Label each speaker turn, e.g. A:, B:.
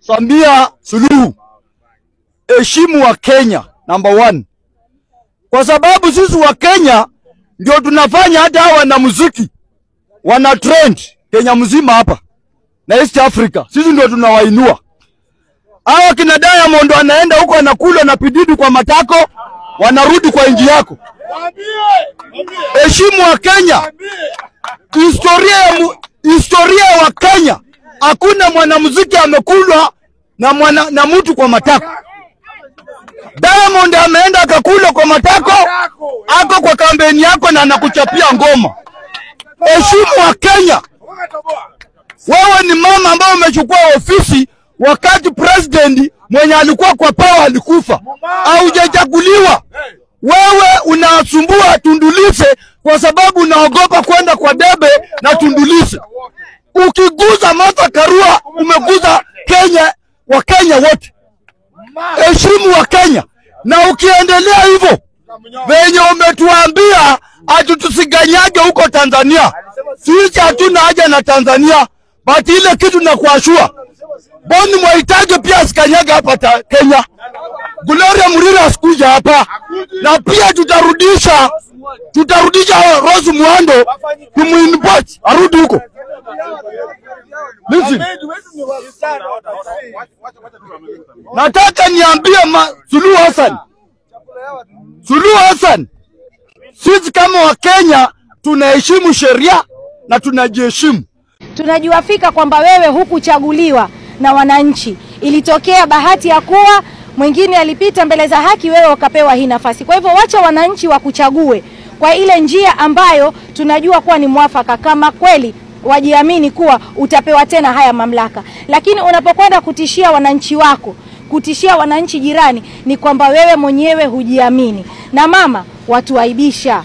A: Samia Suluhu, heshimu wa Kenya number 1. Kwa sababu sisi wa Kenya ndio tunafanya hata hawa na muziki wana trend Kenya mzima hapa na East Africa. Sisi ndio tunawainua. Hawa kina Diamond anaenda huko anakula na pididi kwa matako, wanarudi kwa inji yako. Heshimu wa Kenya. Historia wa Kenya, hakuna mwanamuziki amekulwa na mtu kwa matako. Diamond ameenda akakula kwa matako, ako kwa kampeni yako na anakuchapia ngoma. Heshimu wa Kenya. Wewe ni mama ambao umechukua ofisi wakati president mwenye alikuwa kwa power alikufa. Haujachaguliwa. Wewe unasumbua Tundu Lissu kwa sababu unaogopa kwenda kwa debe na Tundu Lissu. Ukiguza Martha Karua umeguza Kenya, wa Kenya wote. Heshimu wa Kenya. Na ukiendelea hivyo venye umetuambia atutusiganyage huko Tanzania, sisi hatuna haja na Tanzania, but ile kitu na kuashua Boni Mwaitaje pia asikanyage hapa Kenya. Gloria Murira asikuja hapa. Na pia tutarudisha Rose Muhando kumuinport arudi huko. Listen. Nataka niambie Suluhu Hassan, sisi kama wa Kenya tunaheshimu sheria na tunajiheshimu.
B: Tunajua fika kwamba wewe hukuchaguliwa na wananchi. Ilitokea bahati ya kuwa mwingine alipita mbele za haki, wewe ukapewa hii nafasi. Kwa hivyo wacha wananchi wakuchague kwa ile njia ambayo tunajua kuwa ni mwafaka, kama kweli wajiamini kuwa utapewa tena haya mamlaka. Lakini unapokwenda kutishia wananchi wako, kutishia wananchi jirani, ni kwamba wewe mwenyewe hujiamini. Na mama, watuaibisha.